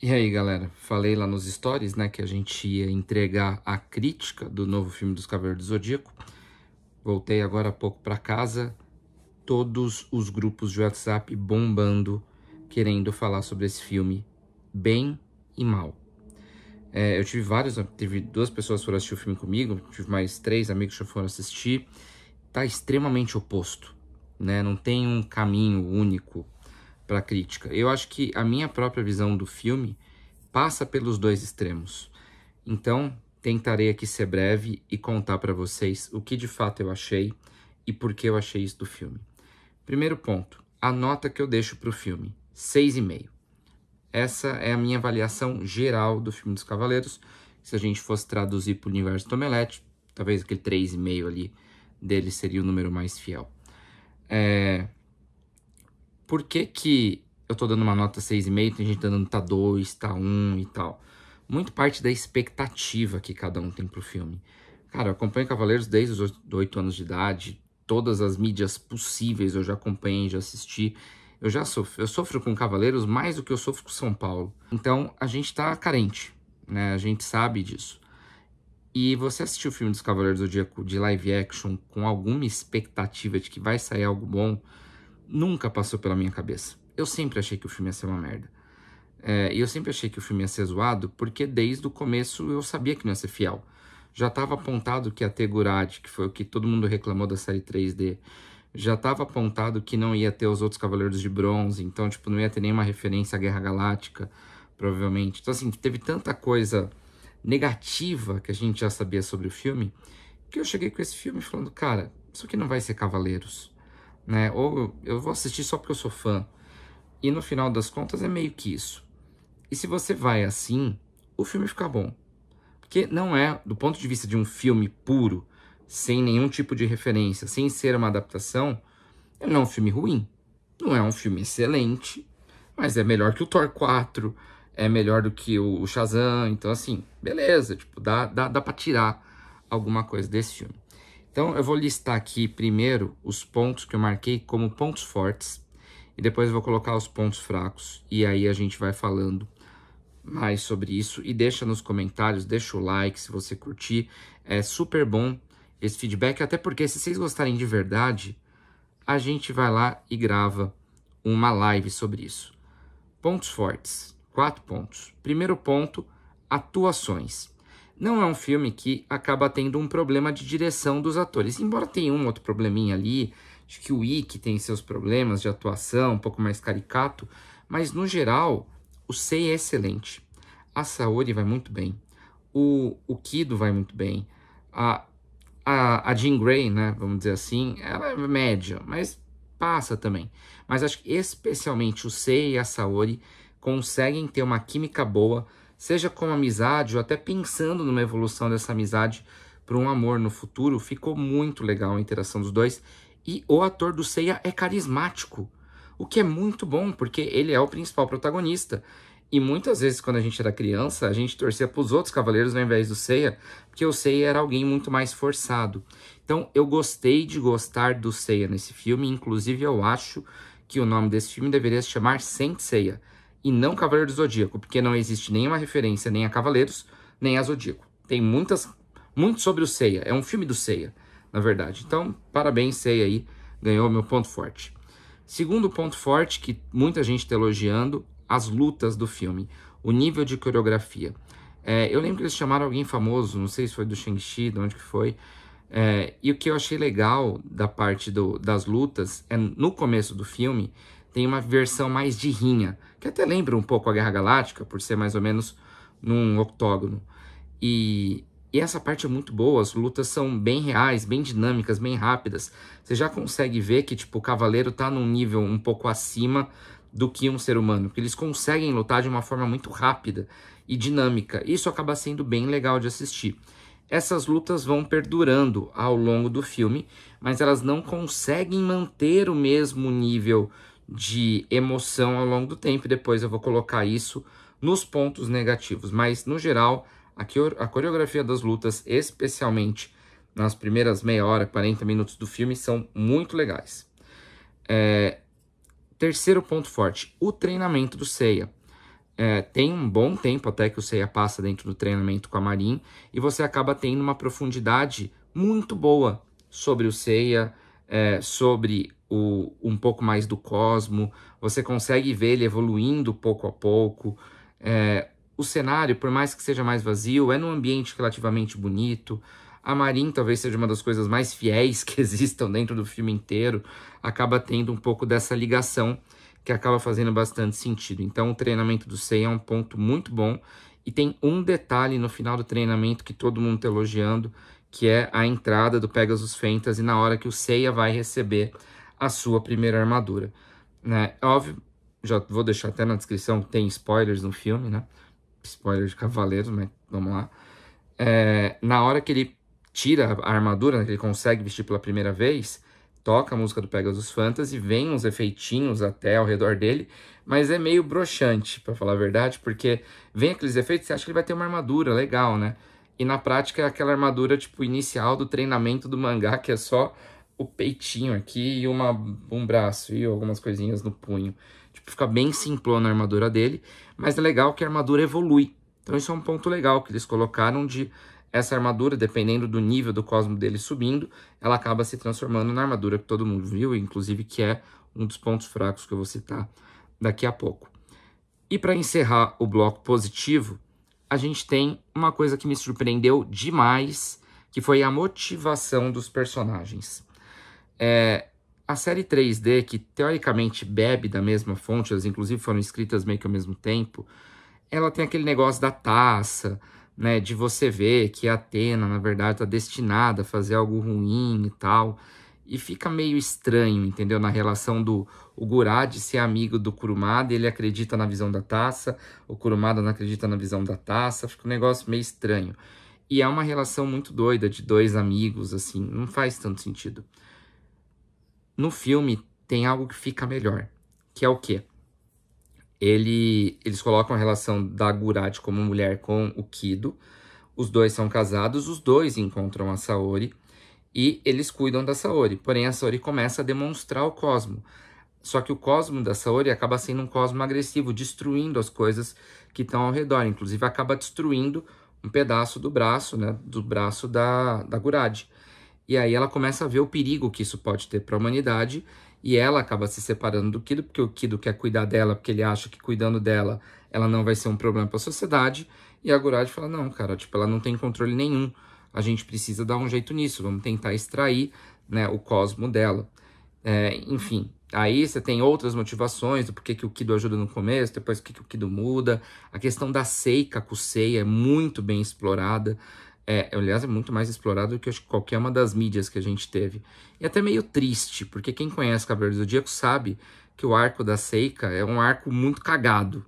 E aí, galera, falei lá nos stories, né, que a gente ia entregar a crítica do novo filme dos Cavaleiros do Zodíaco. Voltei agora há pouco para casa, todos os grupos de WhatsApp bombando, querendo falar sobre esse filme, bem e mal. Eu tive duas pessoas que foram assistir o filme comigo, tive mais 3 amigos que já foram assistir. Tá extremamente oposto, né? Não tem um caminho único para crítica. Eu acho que a minha própria visão do filme passa pelos dois extremos. Então, tentarei aqui ser breve e contar para vocês o que de fato eu achei e por que eu achei isso do filme. Primeiro ponto, a nota que eu deixo para o filme, 6,5. Essa é a minha avaliação geral do filme dos Cavaleiros. Se a gente fosse traduzir para o universo do Omelete, talvez aquele 3,5 ali dele seria o número mais fiel. Por que eu tô dando uma nota 6,5? Tem gente dando nota 2, tá 1 e tal. Muito parte da expectativa que cada um tem pro filme. Cara, eu acompanho Cavaleiros desde os 8 anos de idade. Todas as mídias possíveis eu já acompanhei, já assisti. Eu sofro com Cavaleiros mais do que eu sofro com São Paulo. Então, a gente tá carente, né? A gente sabe disso. E você assistiu o filme dos Cavaleiros do Zodíaco de live action com alguma expectativa de que vai sair algo bom, nunca passou pela minha cabeça. Eu sempre achei que o filme ia ser uma merda. E eu sempre achei que o filme ia ser zoado, porque desde o começo eu sabia que não ia ser fiel. Já estava apontado que ia ter Gurad, que foi o que todo mundo reclamou da série 3D. Já estava apontado que não ia ter os outros Cavaleiros de Bronze, então, tipo, não ia ter nenhuma referência à Guerra Galáctica, provavelmente. Então, assim, teve tanta coisa negativa que a gente já sabia sobre o filme, que eu cheguei com esse filme falando, cara, isso aqui não vai ser Cavaleiros, né? Ou eu vou assistir só porque eu sou fã. E no final das contas é meio que isso. E se você vai assim, o filme fica bom. Porque não é, do ponto de vista de um filme puro, sem nenhum tipo de referência, sem ser uma adaptação, ele não é um filme ruim. Não é um filme excelente, mas é melhor que o Thor 4, é melhor do que o Shazam. Então, assim, beleza, tipo, dá pra tirar alguma coisa desse filme. Então, eu vou listar aqui primeiro os pontos que eu marquei como pontos fortes, e depois eu vou colocar os pontos fracos, e aí a gente vai falando mais sobre isso. E deixa nos comentários, deixa o like se você curtir. É super bom esse feedback, até porque se vocês gostarem de verdade, a gente vai lá e grava uma live sobre isso. Pontos fortes, 4 pontos. Primeiro ponto, atuações. Não é um filme que acaba tendo um problema de direção dos atores, embora tenha um outro probleminha ali. Acho que o Ikki tem seus problemas de atuação, um pouco mais caricato, mas no geral, o Sei é excelente. A Saori vai muito bem. O Kido vai muito bem. A Jean Grey, né, vamos dizer assim, ela é média, mas passa também. Mas acho que especialmente o Sei e a Saori conseguem ter uma química boa, seja como amizade ou até pensando numa evolução dessa amizade para um amor no futuro. Ficou muito legal a interação dos dois. E o ator do Seiya é carismático, o que é muito bom, porque ele é o principal protagonista. E muitas vezes, quando a gente era criança, a gente torcia para os outros cavaleiros ao invés do Seiya, porque o Seiya era alguém muito mais forçado. Então, eu gostei de gostar do Seiya nesse filme, inclusive eu acho que o nome desse filme deveria se chamar Saint Seiya, e não Cavaleiro do Zodíaco, porque não existe nenhuma referência nem a Cavaleiros, nem a Zodíaco. Tem muito sobre o Seiya, é um filme do Seiya, na verdade. Então, parabéns, Seiya aí, ganhou meu ponto forte. Segundo ponto forte, que muita gente está elogiando, as lutas do filme, o nível de coreografia. Eu lembro que eles chamaram alguém famoso, não sei se foi do Shang-Chi, de onde que foi, e o que eu achei legal da parte das lutas é no começo do filme tem uma versão mais de rinha, que até lembra um pouco a Guerra Galáctica, por ser mais ou menos num octógono. E essa parte é muito boa, as lutas são bem reais, bem dinâmicas, bem rápidas. Você já consegue ver que tipo, o cavaleiro tá num nível um pouco acima do que um ser humano, porque eles conseguem lutar de uma forma muito rápida e dinâmica. Isso acaba sendo bem legal de assistir. Essas lutas vão perdurando ao longo do filme, mas elas não conseguem manter o mesmo nível de emoção ao longo do tempo. E depois eu vou colocar isso nos pontos negativos. Mas, no geral, a coreografia das lutas, especialmente nas primeiras meia hora, 40 minutos do filme, são muito legais. Terceiro ponto forte, o treinamento do Seiya. tem um bom tempo até que o Seiya passa dentro do treinamento com a Marin, e você acaba tendo uma profundidade muito boa sobre o Seiya, sobre um pouco mais do Cosmo. Você consegue ver ele evoluindo pouco a pouco. O cenário, por mais que seja mais vazio, é num ambiente relativamente bonito. A Marin talvez seja uma das coisas mais fiéis que existam dentro do filme inteiro. Acaba tendo um pouco dessa ligação que acaba fazendo bastante sentido. Então o treinamento do Seiya é um ponto muito bom. E tem um detalhe no final do treinamento que todo mundo está elogiando, que é a entrada do Pegasus Fantasy na hora que o Seiya vai receber a sua primeira armadura. Né? Óbvio, já vou deixar até na descrição, tem spoilers no filme, né? Spoiler de Cavaleiros, mas vamos lá. Na hora que ele tira a armadura, né, que ele consegue vestir pela primeira vez, toca a música do Pegasus Fantasy, vem uns efeitinhos até ao redor dele, mas é meio broxante, pra falar a verdade, porque vem aqueles efeitos, você acha que ele vai ter uma armadura legal, né? E na prática é aquela armadura tipo inicial do treinamento do mangá, que é só o peitinho aqui e um braço e algumas coisinhas no punho. Tipo, fica bem simplona a armadura dele, mas é legal que a armadura evolui. Então isso é um ponto legal que eles colocaram de essa armadura, dependendo do nível do cosmo dele subindo, ela acaba se transformando na armadura que todo mundo viu, inclusive que é um dos pontos fracos que eu vou citar daqui a pouco. E para encerrar o bloco positivo, a gente tem uma coisa que me surpreendeu demais, que foi a motivação dos personagens. A série 3D, que teoricamente bebe da mesma fonte, elas inclusive foram escritas meio que ao mesmo tempo, ela tem aquele negócio da taça, né, de você ver que a Athena, na verdade, está destinada a fazer algo ruim e tal, e fica meio estranho, entendeu? Na relação do o Gurad ser amigo do Kurumada, ele acredita na visão da taça, o Kurumada não acredita na visão da taça, fica um negócio meio estranho. E é uma relação muito doida de dois amigos, assim, não faz tanto sentido. No filme tem algo que fica melhor, que é o quê? Eles colocam a relação da Gurad como mulher com o Kido, os dois são casados, os dois encontram a Saori e eles cuidam da Saori, porém a Saori começa a demonstrar o cosmo. Só que o cosmo da Saori acaba sendo um cosmo agressivo, destruindo as coisas que estão ao redor, inclusive acaba destruindo um pedaço do braço, né, do braço da Gurad. E aí ela começa a ver o perigo que isso pode ter para a humanidade, e ela acaba se separando do Kido, porque o Kido quer cuidar dela, porque ele acha que cuidando dela, ela não vai ser um problema para a sociedade, e a Gurad fala, não, cara, tipo, ela não tem controle nenhum, a gente precisa dar um jeito nisso, vamos tentar extrair, né, o cosmo dela. Enfim, aí você tem outras motivações, do porquê que o Kido ajuda no começo, depois o que o Kido muda, a questão da Seika com o Seiya é muito bem explorada, aliás, é muito mais explorado do que qualquer uma das mídias que a gente teve. E até meio triste, porque quem conhece Cavaleiros do Zodíaco sabe que o arco da Seika é um arco muito cagado.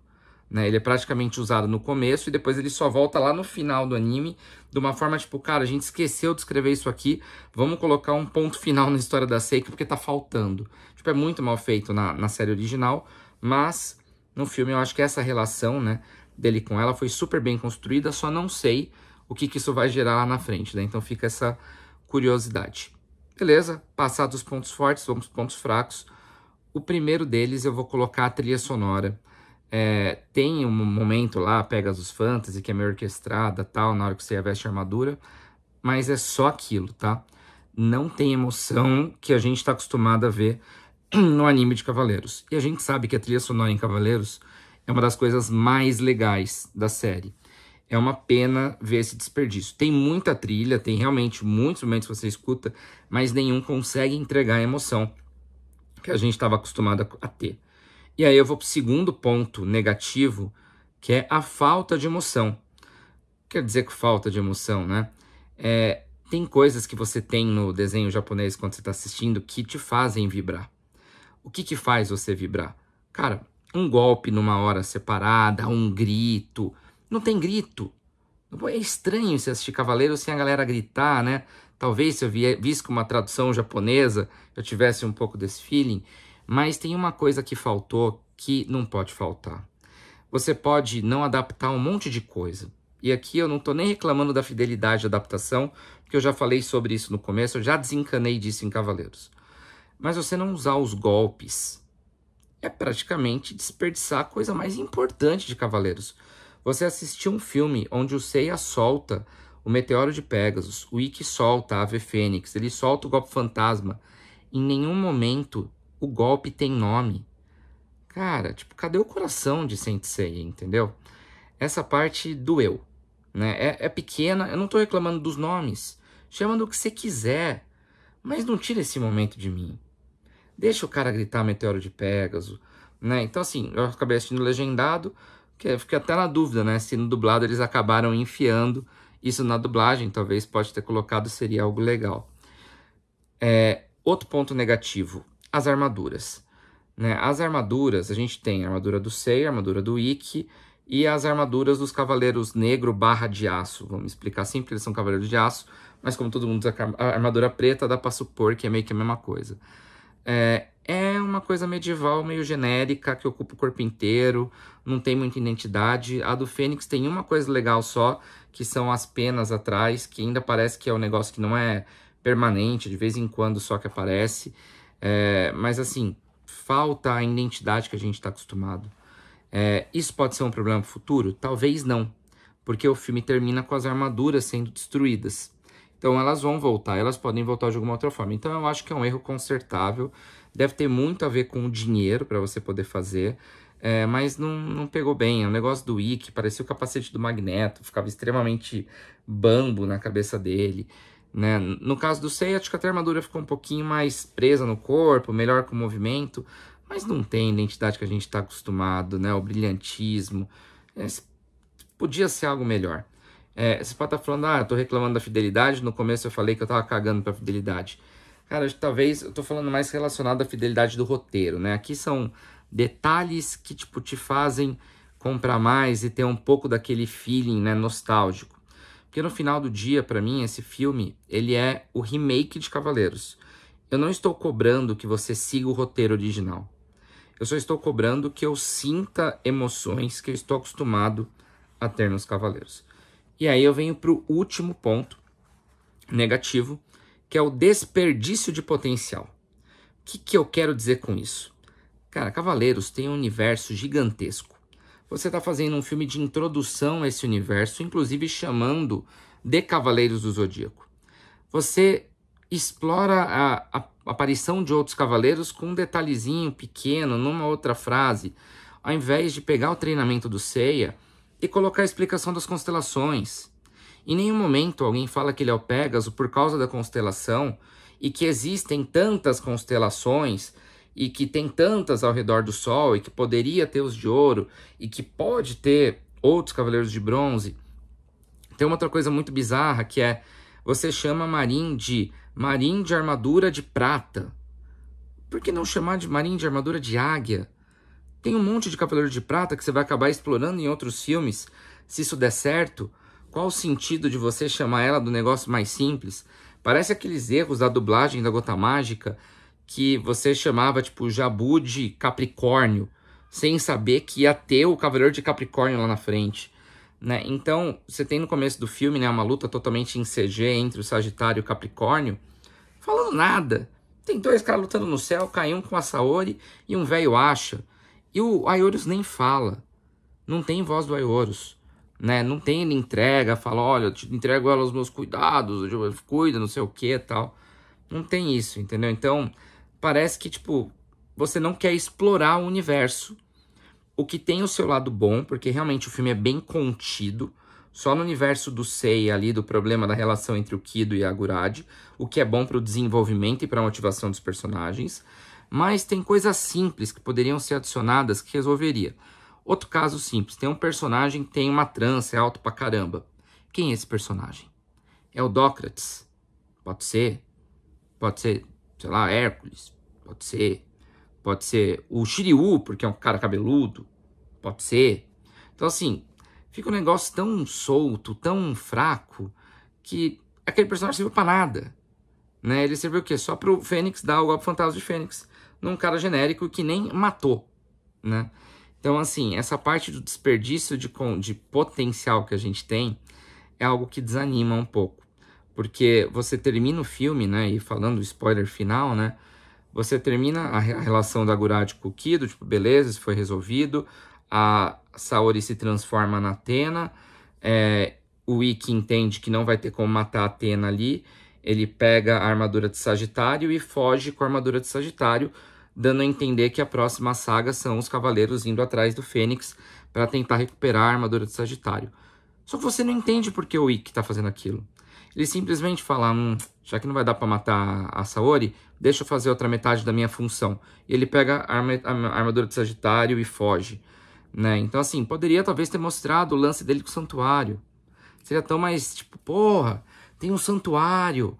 Né? Ele é praticamente usado no começo e depois ele só volta lá no final do anime de uma forma tipo, cara, a gente esqueceu de escrever isso aqui, vamos colocar um ponto final na história da Seika porque tá faltando. Tipo, é muito mal feito na série original, mas no filme eu acho que essa relação, né, dele com ela foi super bem construída, só não sei o que isso vai gerar lá na frente, né? Então fica essa curiosidade. Beleza, passados os pontos fortes, vamos para os pontos fracos. O primeiro deles eu vou colocar a trilha sonora. Tem um momento lá, Pegasus Fantasy, que é meio orquestrada, tal, na hora que você veste a armadura, mas é só aquilo, tá? Não tem emoção que a gente está acostumado a ver no anime de Cavaleiros. E a gente sabe que a trilha sonora em Cavaleiros é uma das coisas mais legais da série. É uma pena ver esse desperdício. Tem muita trilha, tem realmente muitos momentos que você escuta, mas nenhum consegue entregar a emoção que a gente estava acostumado a ter. E aí eu vou para o segundo ponto negativo, que é a falta de emoção. Quer dizer que falta de emoção, né? Tem coisas que você tem no desenho japonês quando você está assistindo que te fazem vibrar. O que faz você vibrar? Cara, um golpe numa hora separada, um grito. Não tem grito. É estranho você assistir Cavaleiros sem a galera gritar, né? Talvez se eu visse com uma tradução japonesa, eu tivesse um pouco desse feeling. Mas tem uma coisa que faltou que não pode faltar. Você pode não adaptar um monte de coisa. E aqui eu não estou nem reclamando da fidelidade da adaptação, porque eu já falei sobre isso no começo, eu já desencanei disso em Cavaleiros. Mas você não usar os golpes é praticamente desperdiçar a coisa mais importante de Cavaleiros. Você assistiu um filme onde o Seiya solta o Meteoro de Pégasus, o Ikki solta a Ave Fênix, ele solta o golpe fantasma. Em nenhum momento o golpe tem nome. Cara, tipo, cadê o coração de Saint Seiya, entendeu? Essa parte doeu, né? É pequena, eu não tô reclamando dos nomes. Chama do que você quiser, mas não tira esse momento de mim. Deixa o cara gritar Meteoro de Pégaso, né? Então, assim, eu acabei assistindo legendado, que eu fiquei até na dúvida, né? Se no dublado eles acabaram enfiando isso na dublagem, talvez pode ter colocado, seria algo legal. Outro ponto negativo, as armaduras. Né? As armaduras, a gente tem a armadura do Seiya, a armadura do Ikki e as armaduras dos Cavaleiros Negro / de Aço. Vamos explicar assim, porque eles são Cavaleiros de Aço, mas como todo mundo usa a armadura preta, dá pra supor que é meio que a mesma coisa. É uma coisa medieval, meio genérica, que ocupa o corpo inteiro, não tem muita identidade. A do Fênix tem uma coisa legal só, que são as penas atrás, que ainda parece que é um negócio que não é permanente, de vez em quando só que aparece. Mas assim, falta a identidade que a gente está acostumado. Isso pode ser um problema futuro? Talvez não, porque o filme termina com as armaduras sendo destruídas. Então elas vão voltar, elas podem voltar de alguma outra forma. Então eu acho que é um erro consertável. Deve ter muito a ver com o dinheiro para você poder fazer. Mas não pegou bem. O negócio do Ikki parecia o capacete do Magneto. Ficava extremamente bambo na cabeça dele. Né? No caso do Seiya, acho que até a armadura ficou um pouquinho mais presa no corpo, melhor com o movimento. Mas não tem a identidade que a gente está acostumado, né? O brilhantismo. Podia ser algo melhor. Você pode estar falando, eu tô reclamando da fidelidade. No começo eu falei que eu tava cagando pra fidelidade. Cara, talvez eu tô falando mais relacionado à fidelidade do roteiro, né? Aqui são detalhes que, tipo, te fazem comprar mais e ter um pouco daquele feeling, né, nostálgico. Porque no final do dia, pra mim, esse filme, ele é o remake de Cavaleiros. Eu não estou cobrando que você siga o roteiro original. Eu só estou cobrando que eu sinta emoções que eu estou acostumado a ter nos Cavaleiros. E aí eu venho pro último ponto negativo, que é o desperdício de potencial. O que eu quero dizer com isso? Cara, Cavaleiros tem um universo gigantesco. Você está fazendo um filme de introdução a esse universo, inclusive chamando de Cavaleiros do Zodíaco. Você explora a aparição de outros cavaleiros com um detalhezinho pequeno, numa outra frase, ao invés de pegar o treinamento do Seiya e colocar a explicação das constelações. Em nenhum momento alguém fala que ele é o Pégaso por causa da constelação e que existem tantas constelações e que tem tantas ao redor do Sol e que poderia ter os de ouro e que pode ter outros cavaleiros de bronze. Tem uma outra coisa muito bizarra que é você chama Marin de armadura de prata. Por que não chamar de Marin de armadura de águia? Tem um monte de cavaleiro de prata que você vai acabar explorando em outros filmes. Se isso der certo, qual o sentido de você chamar ela do negócio mais simples? Parece aqueles erros da dublagem da Gota Mágica que você chamava tipo Jabu de Capricórnio, sem saber que ia ter o Cavaleiro de Capricórnio lá na frente. Né? Então, você tem no começo do filme, né, uma luta totalmente em CG entre o Sagitário e o Capricórnio, falando nada. Tem dois caras lutando no céu, cai um com a Saori e um velho acha. E o Aioros nem fala. Não tem voz do Aioros. Né? Não tem, ele entrega, fala, olha, eu te entrego ela aos meus cuidados, cuida, não sei o que e tal. Não tem isso, entendeu? Então, parece que, tipo, você não quer explorar o universo. O que tem o seu lado bom, porque realmente o filme é bem contido, só no universo do Seiya ali, do problema da relação entre o Kido e a Agurade, o que é bom para o desenvolvimento e para a motivação dos personagens, mas tem coisas simples que poderiam ser adicionadas que resolveria. Outro caso simples, tem um personagem que tem uma trança, é alto pra caramba. Quem é esse personagem? É o Dócrates? Pode ser, sei lá, Hércules, pode ser o Shiryu, porque é um cara cabeludo, pode ser. Então assim, fica um negócio tão solto, tão fraco, que aquele personagem serviu pra nada. Né? Ele serviu o quê? Só pro Fênix dar o golpe fantasma de Fênix, num cara genérico que nem matou, né? Então assim, essa parte do desperdício de potencial que a gente tem é algo que desanima um pouco. Porque você termina o filme, né, e falando o spoiler final, né, Você termina a relação da Gurad com o Kido, tipo, beleza, isso foi resolvido. A Saori se transforma na Athena. O Ikki entende que não vai ter como matar a Athena ali. Ele pega a armadura de Sagitário e foge com a armadura de Sagitário, dando a entender que a próxima saga são os Cavaleiros indo atrás do Fênix para tentar recuperar a armadura de Sagitário. Só que você não entende por que o Ikki está fazendo aquilo. Ele simplesmente fala, já que não vai dar para matar a Saori, deixa eu fazer outra metade da minha função. E ele pega a armadura de Sagitário e foge. Né? Então, assim, poderia talvez ter mostrado o lance dele com o santuário. Seria tão mais, tipo, porra, tem um santuário,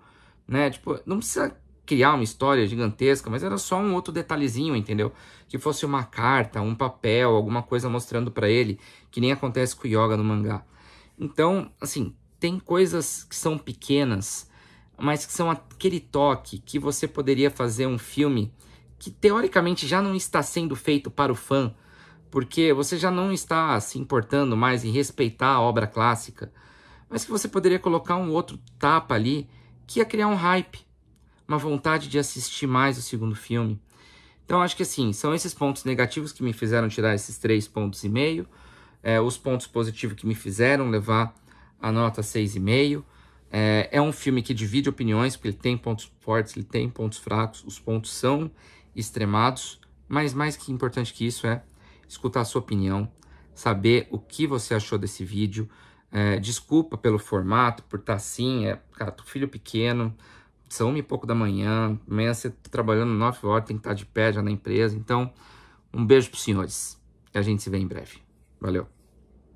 né? Tipo, não precisa criar uma história gigantesca, mas era só um outro detalhezinho, entendeu? Que fosse uma carta, um papel, alguma coisa mostrando pra ele, que nem acontece com o Yoga no mangá. Então, assim, tem coisas que são pequenas, mas que são aquele toque que você poderia fazer um filme que teoricamente já não está sendo feito para o fã, porque você já não está se importando mais em respeitar a obra clássica, mas que você poderia colocar um outro tapa ali que ia criar um hype, uma vontade de assistir mais o segundo filme. Então acho que assim, são esses pontos negativos que me fizeram tirar esses 3,5 pontos. Os pontos positivos que me fizeram levar a nota 6,5. É um filme que divide opiniões, porque ele tem pontos fortes, ele tem pontos fracos, os pontos são extremados, mas mais que importante que isso é escutar a sua opinião, saber o que você achou desse vídeo. Desculpa pelo formato, por estar assim, cara, filho pequeno, são 1 e pouco da manhã, amanhã você tá trabalhando 9 horas, tem que estar de pé já na empresa, então um beijo pros senhores, e a gente se vê em breve. Valeu!